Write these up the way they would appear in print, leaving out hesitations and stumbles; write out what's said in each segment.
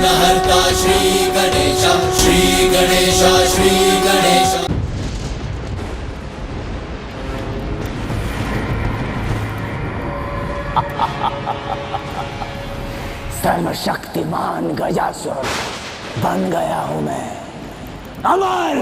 विघ्नहर्ता श्री गणेश, श्री गणेश, श्री गणेश। सर्वशक्तिमान गजासुर बन गया हूं मैं, अमर।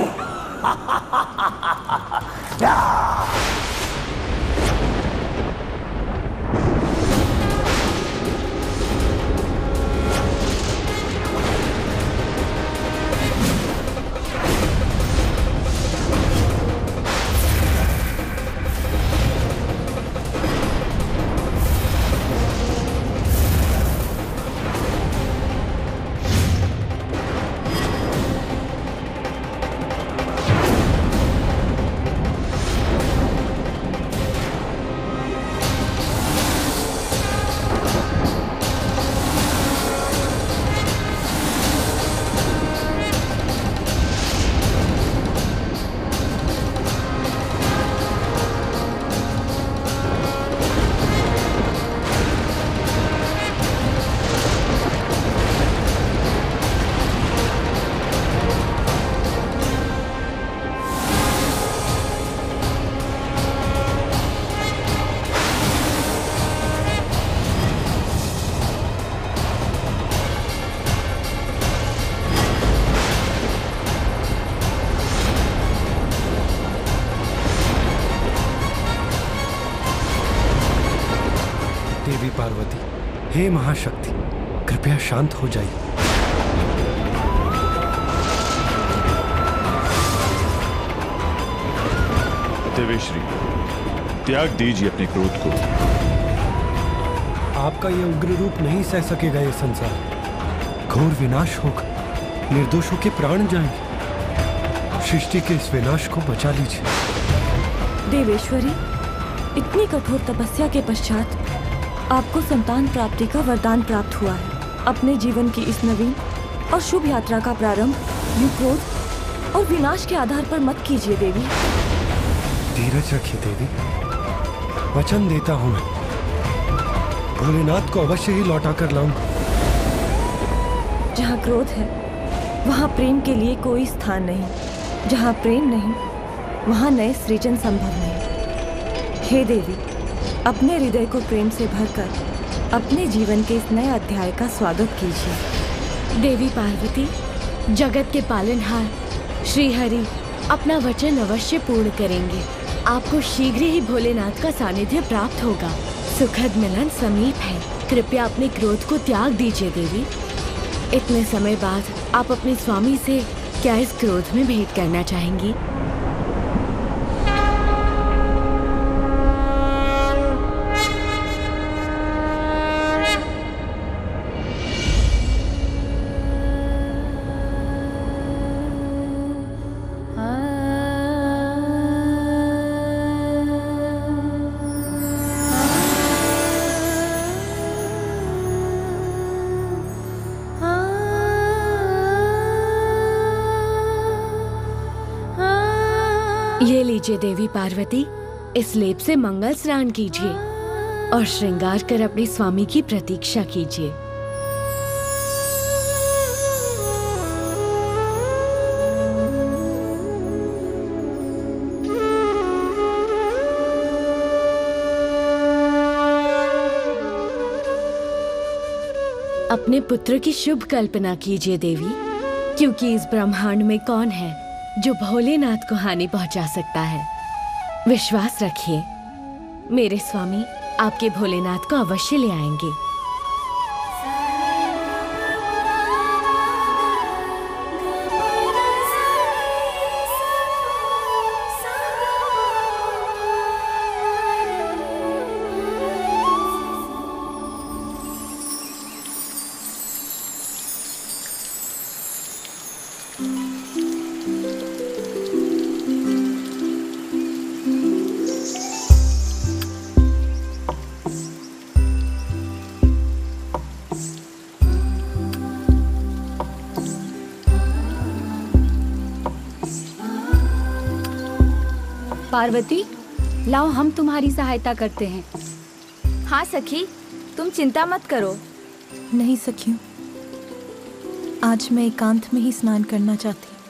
देवी पार्वती, हे महाशक्ति, कृपया शांत हो जाइए। देवेश्री, त्याग दीजिए अपने क्रोध को। आपका यह उग्र रूप नहीं सह सकेगा ये संसार। घोर विनाश होगा, निर्दोषों के प्राण जाएंगे। सृष्टि के इस विनाश को बचा लीजिए। देवेश्वरी, इतनी कठोर तपस्या के पश्चात आपको संतान प्राप्ति का वरदान प्राप्त हुआ है। अपने जीवन की इस नवीन और शुभ यात्रा का प्रारंभ यूं क्रोध और विनाश के आधार पर मत कीजिए देवी। धीरज रखिए देवी, वचन देता हूं मैं, भोलेनाथ को अवश्य ही लौटा कर लाऊंगा। जहाँ क्रोध है वहाँ प्रेम के लिए कोई स्थान नहीं। जहाँ प्रेम नहीं वहाँ नए सृजन संभव नहीं। हे देवी, अपने हृदय को प्रेम से भरकर अपने जीवन के इस नए अध्याय का स्वागत कीजिए। देवी पार्वती, जगत के पालनहार श्री हरि अपना वचन अवश्य पूर्ण करेंगे। आपको शीघ्र ही भोलेनाथ का सानिध्य प्राप्त होगा। सुखद मिलन समीप है। कृपया अपने क्रोध को त्याग दीजिए देवी। इतने समय बाद आप अपने स्वामी से क्या इस क्रोध में भेंट करना चाहेंगी? ये लीजिए देवी पार्वती, इस लेप से मंगल स्नान कीजिए और श्रृंगार कर अपने स्वामी की प्रतीक्षा कीजिए। अपने पुत्र की शुभ कल्पना कीजिए देवी, क्योंकि इस ब्रह्मांड में कौन है जो भोलेनाथ को हानि पहुंचा सकता है। विश्वास रखिए, मेरे स्वामी आपके भोलेनाथ को अवश्य ले आएंगे। पार्वती, लाओ हम तुम्हारी सहायता करते हैं। हाँ सखी, तुम चिंता मत करो। नहीं सखियों, आज मैं एकांत में ही स्नान करना चाहती हूँ।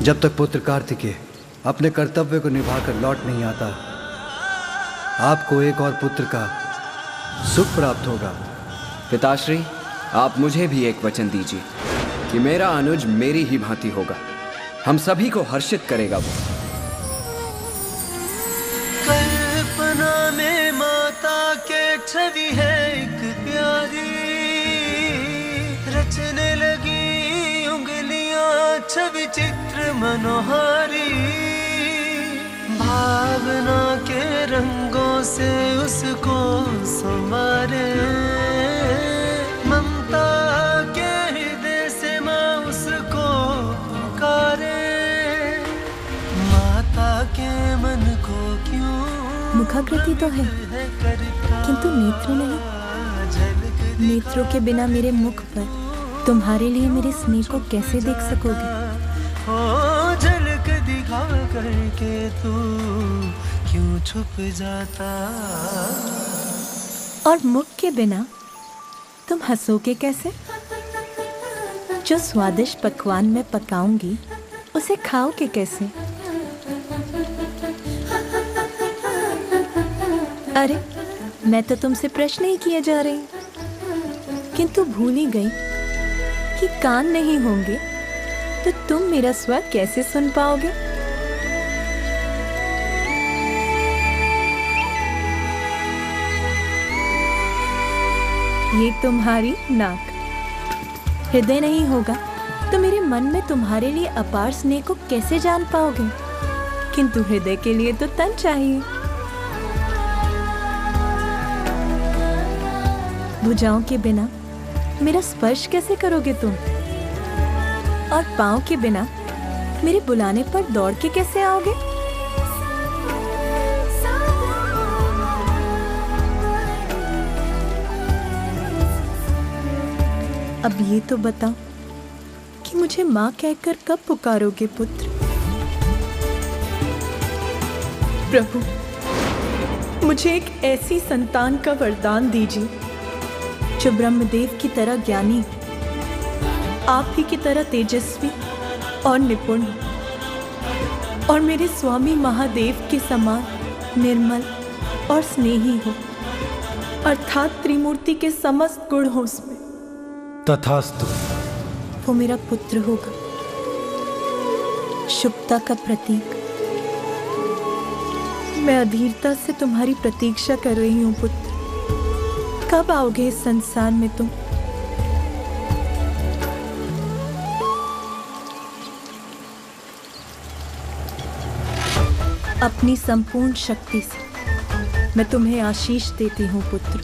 जब तक पुत्र कार्तिकेय अपने कर्तव्य को निभाकर लौट नहीं आता, आपको एक और पुत्र का सुख प्राप्त होगा। पिताश्री, आप मुझे भी एक वचन दीजिए कि मेरा अनुज मेरी ही भांति होगा, हम सभी को हर्षित करेगा वो। कल्पना में माता के छवि है एक प्यारी, रचने लगी उंगलियां छवि चित्र मनोहारी, भावना के रंगों से उसको संवारे, ममता के हृदय से माँ उसको पुकारे, माता के मन को क्यों मुखाकृति तो है किंतु नेत्र नहीं। नेत्रों के बिना मेरे मुख पर तुम्हारे लिए मेरे स्नेह को कैसे देख सकोगे? ओ झलक दिखा करके तू क्यों छुप जाता? और मुख के बिना तुम हंसोगे कैसे? जो स्वादिष्ट पकवान मैं पकाऊंगी उसे खाओगे कैसे? अरे मैं तो तुमसे प्रश्न ही किए जा रही, किंतु भूल ही गई कि कान नहीं होंगे तो तुम मेरा स्वर कैसे सुन पाओगे? ये तुम्हारी नाक, हृदय नहीं होगा तो मेरे मन में तुम्हारे लिए अपार स्नेह को कैसे जान पाओगे? किंतु हृदय के लिए तो तन चाहिए। भुजाओं के बिना मेरा स्पर्श कैसे करोगे तुम? और पाँव के बिना मेरे बुलाने पर दौड़ के कैसे आओगे? अब ये तो बताओ कि मुझे माँ कहकर कब पुकारोगे पुत्र? प्रभु, मुझे एक ऐसी संतान का वरदान दीजिए जो ब्रह्मदेव की तरह ज्ञानी, आप ही की तरह तेजस्वी और निपुण, और मेरे स्वामी महादेव के समान निर्मल और स्नेही हो, अर्थात त्रिमूर्ति के समस्त गुण हो उसमें। तथास्तु। वो मेरा पुत्र होगा, शुभता का प्रतीक। मैं अधीरता से तुम्हारी प्रतीक्षा कर रही हूँ पुत्र। कब आओगे इस संसार में तुम? अपनी संपूर्ण शक्ति से मैं तुम्हें आशीष देती हूँ पुत्र।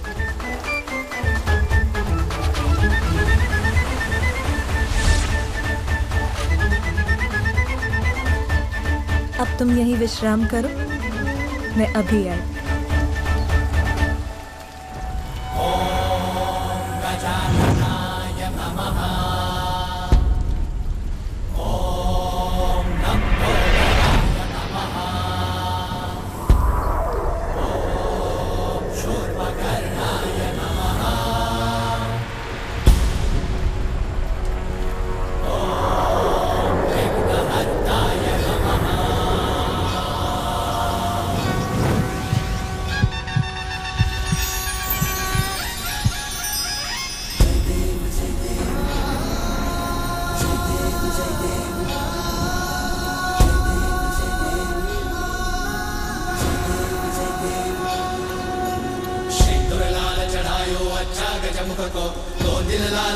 अब तुम यहीं विश्राम करो, मैं अभी आई।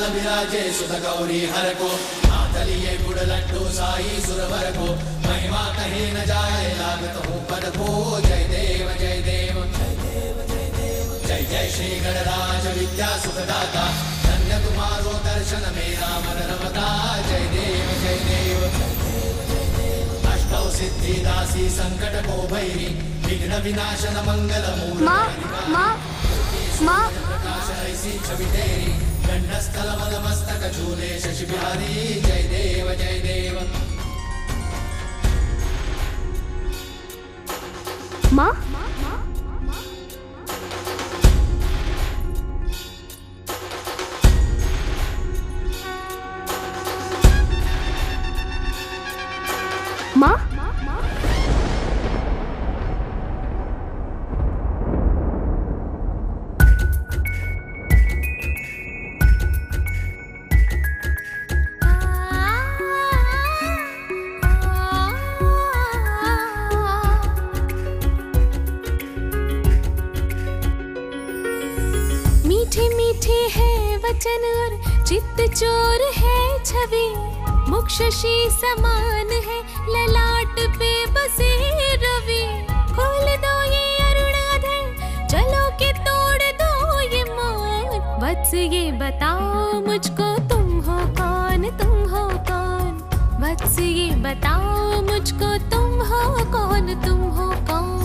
विराजे सुध गौरी हर को, नाथलिए गुड़ लड्डू साई सुरवर को, महिमा कहीं न जाए लागत हूँ पद को। जय देव जय देव जय जय श्री गणराज विद्या सुखदाता, धन्य तुम्हारो दर्शन मेरा मन रमता। जय देव जय देव अष्टौ सिद्धि दासी संकट को भैरी, विघ्न विनाशन मंगल मूल माँ माँ माँ प्रकाश ऐसी छवि तेरी गंडस्थल मद मस्तक झूले शशि बिहारी जय देव जय देव। माँ माँ मीठे मीठे है वचन और चित्त चोर है छवि, मुख शशि समान है ललाट पे बसे रवि। खोल दो ये अरुणाधर, चलो के तोड़ दो ये मान। वत्स ये बताओ मुझको तुम हो कौन, तुम हो कौन। वत्स ये बताओ मुझको तुम हो कौन, तुम हो कौन।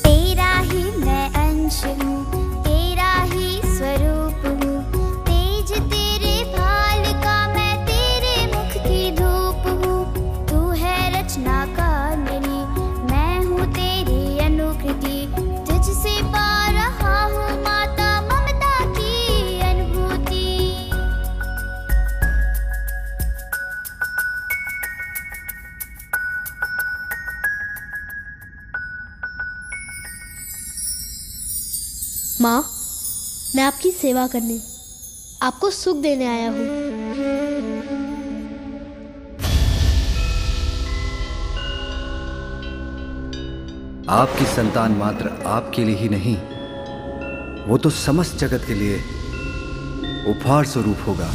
तेरा ही मैं अंश हूँ, तेरा ही स्वरूप हूँ। तेज तेरे भाल का मैं तेरे मुख की धूप हूँ। तू है रचनाकार मेरी, मैं हूँ तेरी अनुकृति। तुझसे पा रहा हूँ माता ममता की अनुभूति। माँ, मैं आपकी सेवा करने, आपको सुख देने आया हूँ। आपकी संतान मात्र आपके लिए ही नहीं, वो तो समस्त जगत के लिए उपहार स्वरूप होगा।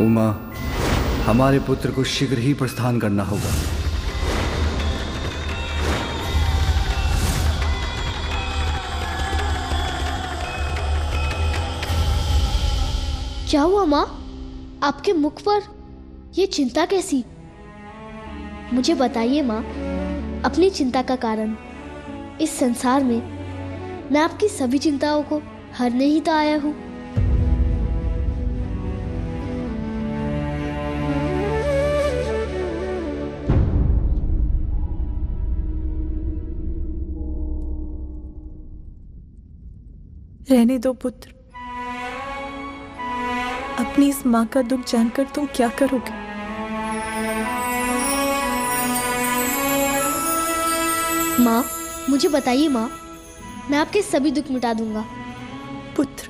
उमा, हमारे पुत्र को शीघ्र ही प्रस्थान करना होगा। क्या हुआ माँ? आपके मुख पर ये चिंता कैसी? मुझे बताइए माँ, अपनी चिंता का कारण। इस संसार में मैं आपकी सभी चिंताओं को हरने ही तो आया हूँ। रहने दो पुत्र, अपनी इस माँ का दुख जानकर तुम क्या करोगे? माँ, मुझे बताइए माँ, मैं आपके सभी दुख मिटा दूंगा। पुत्र,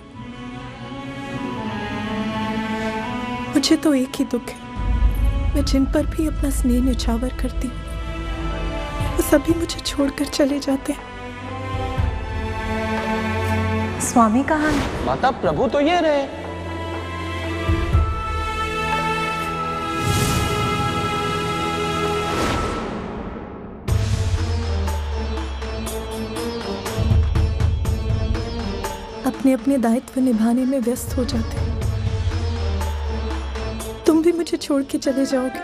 मुझे तो एक ही दुख है, मैं जिन पर भी अपना स्नेह न्यौछावर करती हूँ वो सभी मुझे छोड़कर चले जाते हैं। स्वामी कहाँ है? माता, प्रभु तो ये रहे। अपने अपने दायित्व निभाने में व्यस्त हो जाते हैं। तुम भी मुझे छोड़ के चले जाओगे,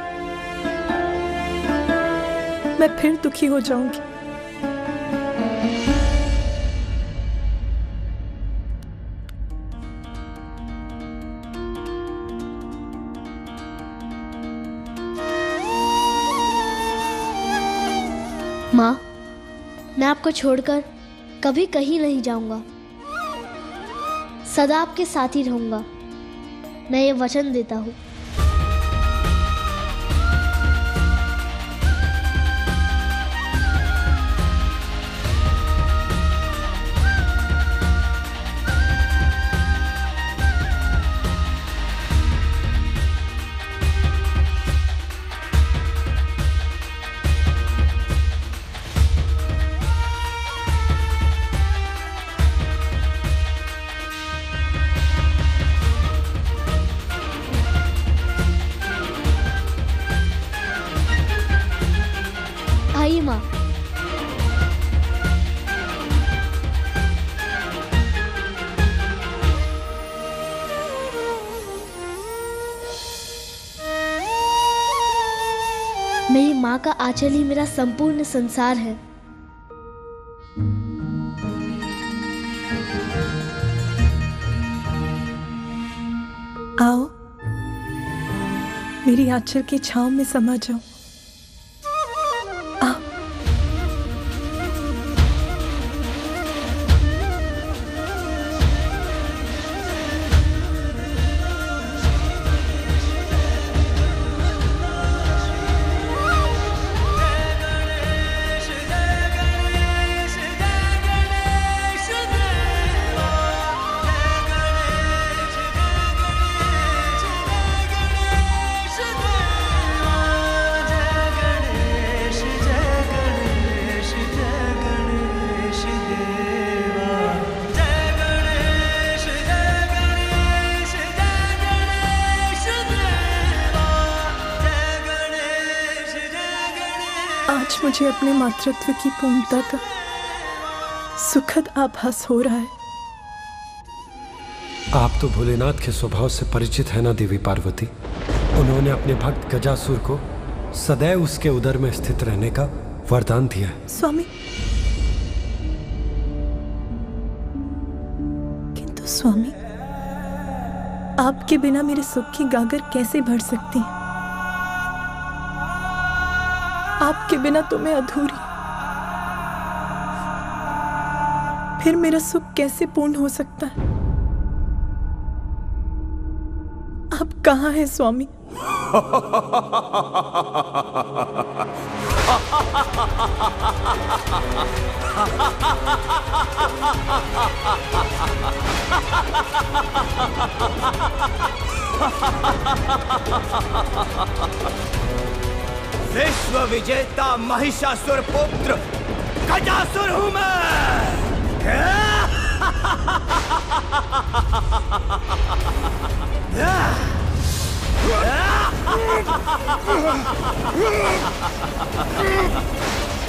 मैं फिर दुखी हो जाऊंगी। माँ, मैं आपको छोड़कर कभी कहीं नहीं जाऊंगा, सदा आपके साथ ही रहूंगा। मैं ये वचन देता हूँ। मेरी माँ का आंचल ही मेरा संपूर्ण संसार है। आओ, मेरी आंचल की छांव में समा जाओ। आओ। आज मुझे अपने मातृत्व की पूर्णता का सुखद आभास हो रहा है। आप तो भोलेनाथ के स्वभाव से परिचित है ना देवी पार्वती। उन्होंने अपने भक्त गजासुर को सदैव उसके उदर में स्थित रहने का वरदान दिया है। स्वामी, किंतु स्वामी, आपके बिना मेरे सुख की गागर कैसे भर सकती है? आपके बिना तो मैं अधूरी, फिर मेरा सुख कैसे पूर्ण हो सकता है? आप कहाँ हैं स्वामी? विश्व विजेता महिषासुर पुत्र गजासुर हूं मैं।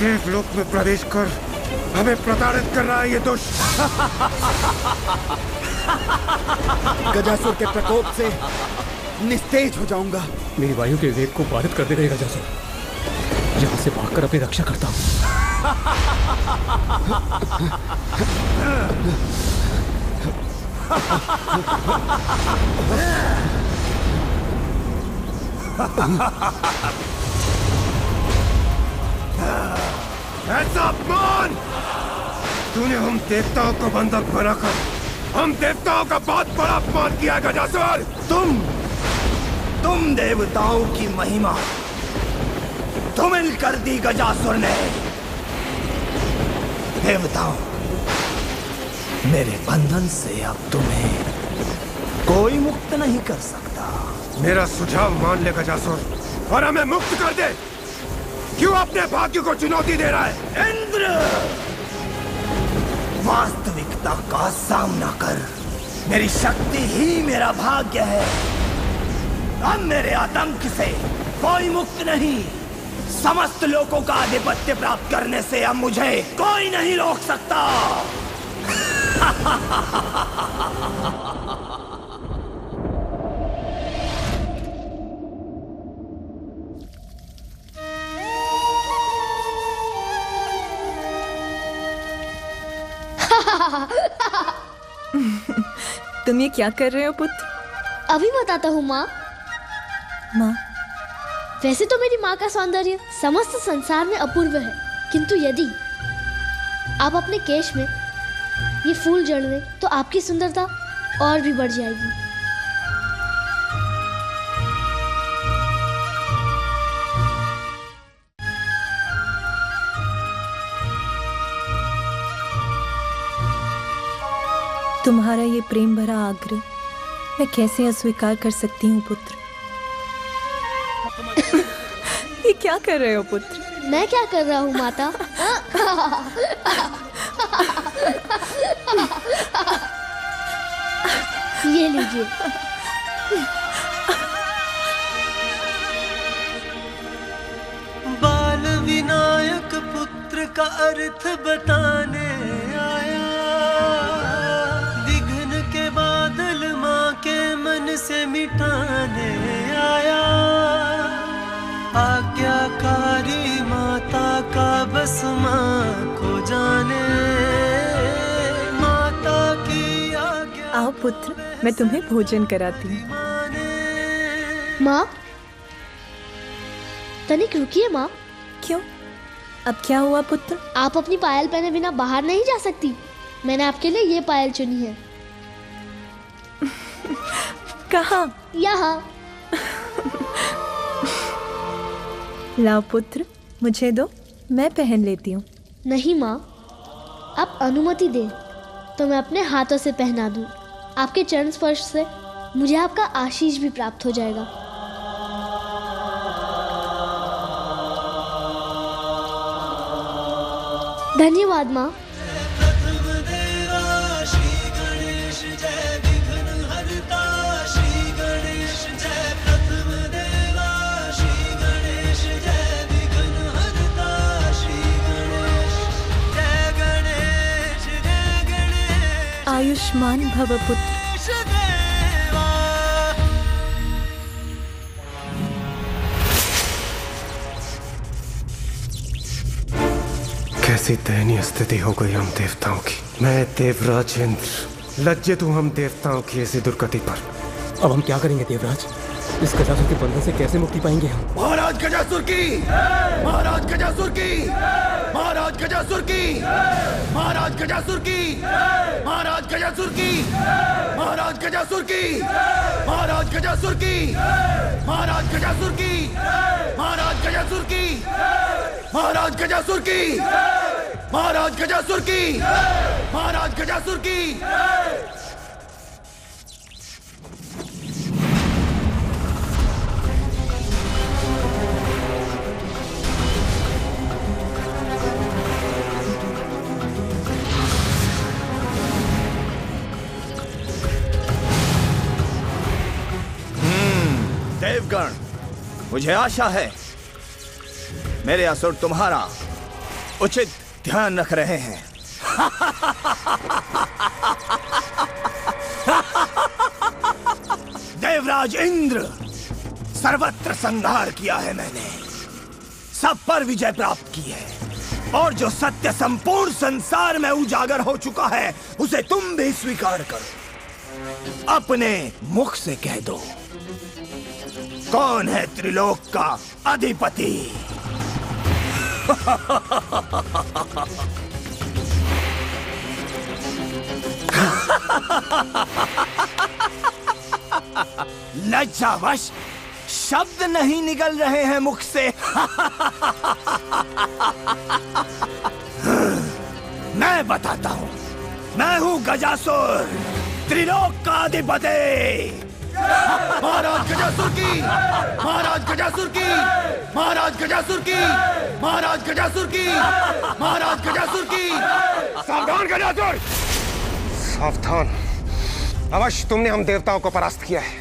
देवलोक में प्रवेश कर हमें प्रताड़ित कर रहा है ये दुष्ट। गजासुर के प्रकोप से निस्तेज हो जाऊंगा। मेरी वायु के वेग को बाधित कर देगा गजासुर। यहाँ से भागकर अपनी रक्षा करता हूँ। ऐसा अपमान! तूने हम देवताओं को बंधक बनाकर हम देवताओं का बहुत बड़ा अपमान किया गजासुर। तुम देवताओं की महिमा धूमिल कर दी गजासुर ने। देवताओं, मेरे बंधन से अब तुम्हें कोई मुक्त नहीं कर सकता। मेरा सुझाव मान ले गजासुर और हमें मुक्त कर दे। क्यों अपने भाग्य को चुनौती दे रहा है? इंद्र, वास्तविकता का सामना कर। मेरी शक्ति ही मेरा भाग्य है। अब मेरे आतंक से कोई मुक्त नहीं। समस्त लोगों का आधिपत्य प्राप्त करने से अब मुझे कोई नहीं रोक सकता। तुम ये क्या कर रहे हो पुत्र? अभी बताता हूँ माँ। माँ, वैसे तो मेरी माँ का सौंदर्य समस्त संसार में अपूर्व है, किंतु यदि आप अपने केश में ये फूल जड़ दें तो आपकी सुंदरता और भी बढ़ जाएगी। तुम्हारा ये प्रेम भरा आग्रह मैं कैसे अस्वीकार कर सकती हूँ पुत्र? ये क्या कर रहे हो पुत्र? मैं क्या कर रहा हूँ माता? ये लीजिए। बाल विनायक पुत्र का अर्थ बताने आया। विघ्न के बादल माँ के मन से मिटाने आया। आज्ञा का पुत्र, मैं तुम्हें भोजन कराती हूँ। माँ, तनिक रुकिए माँ। क्यों? अब क्या हुआ पुत्र? आप अपनी पायल पहने बिना बाहर नहीं जा सकती। मैंने आपके लिए ये पायल चुनी है। कहाँ? यहाँ। लाओ पुत्र, मुझे दो, मैं पहन लेती हूँ। नहीं माँ, आप अनुमति दें तो मैं अपने हाथों से पहना दूँ। आपके चरण स्पर्श से मुझे आपका आशीष भी प्राप्त हो जाएगा। धन्यवाद माँ। आयुष्मान भव पुत्र। कैसी दयनीय स्थिति हो गई हम देवताओं की। मैं देवराज इंद्र लज्जित हूँ हम देवताओं की ऐसी दुर्गति पर। अब हम क्या करेंगे देवराज? इस गजासुर के बंधन से कैसे मुक्ति पाएंगे हम? महाराज गजासुर की! महाराज गजासुर की! महाराज गजासुर की! महाराज गजासुर की! महाराज गजासुर की! महाराज गजासुर की! महाराज गजासुर की! महाराज गजासुर की! महाराज गजासुर की! महाराज गजासुर की! महाराज गजासुर की! महाराज गजासुर की! देवगण, मुझे आशा है मेरे असुर तुम्हारा उचित ध्यान रख रहे हैं। देवराज इंद्र, सर्वत्र संहार किया है मैंने, सब पर विजय प्राप्त की है, और जो सत्य संपूर्ण संसार में उजागर हो चुका है उसे तुम भी स्वीकार करो। अपने मुख से कह दो, कौन है त्रिलोक का अधिपति? लज्जावश शब्द नहीं निकल रहे हैं मुख से। मैं बताता हूं, मैं हूं गजासुर, त्रिलोक का अधिपति। महाराज गजासुर की! महाराज गजासुर की! महाराज गजासुर की! महाराज गजासुर की! महाराज गजासुर की! सावधान गजासुर! सावधान! अवश्य तुमने हम देवताओं को परास्त किया है,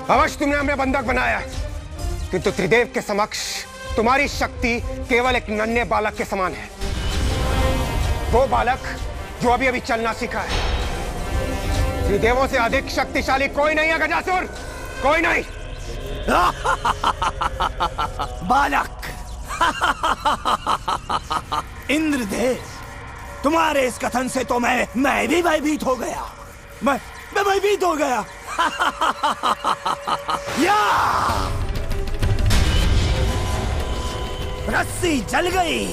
अवश्य तुमने हमें बंधक बनाया, किंतु त्रिदेव के समक्ष तुम्हारी शक्ति केवल एक नन्हे बालक के समान है। वो बालक जो अभी अभी चलना सीखा है। त्रिदेवों से अधिक शक्तिशाली कोई नहीं है गजासुर, कोई नहीं। बालक! इंद्रदेव, तुम्हारे इस कथन से तो मैं भी भयभीत हो गया। मैं भयभीत हो गया। या! रस्सी जल गई,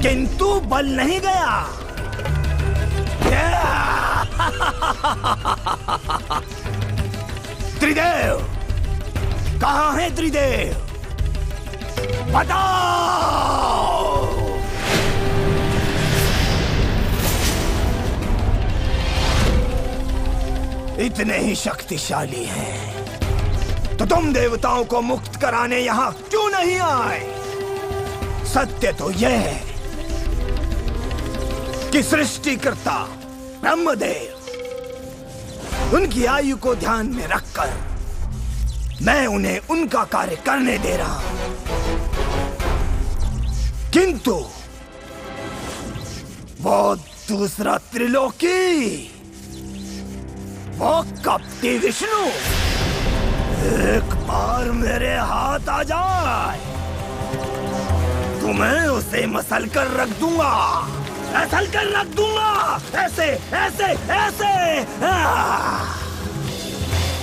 किंतु बल नहीं गया। त्रिदेव, कहाँ है त्रिदेव? बताओ। इतने ही शक्तिशाली हैं, तो तुम देवताओं को मुक्त कराने यहाँ क्यों नहीं आए? सत्य तो यह है कि सृष्टिकर्ता ब्रह्मदेव, उनकी आयु को ध्यान में रखकर मैं उन्हें उनका कार्य करने दे रहा हूं, किंतु वो दूसरा त्रिलोकी, वो कपटी विष्णु एक बार मेरे हाथ आ जाए तो मैं उसे मसल कर रख दूंगा। ऐसा कर रख दूंगा, ऐसे ऐसे ऐसे।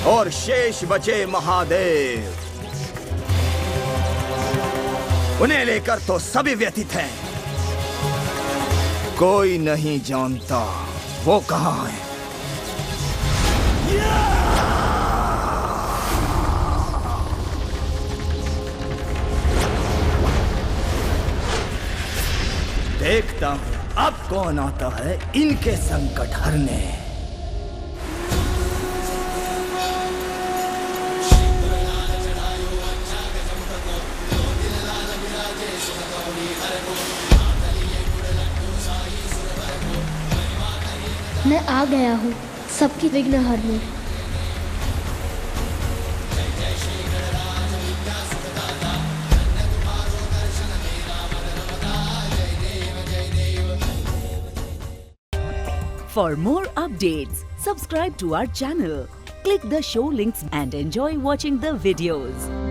और शेष बचे महादेव, उन्हें लेकर तो सभी व्यथित हैं। कोई नहीं जानता वो कहाँ है। देखता हूं अब कौन आता है इनके संकट हरने। मैं आ गया हूँ सबकी विघ्न हरने। For more updates, subscribe to our channel, click the show links and enjoy watching the videos.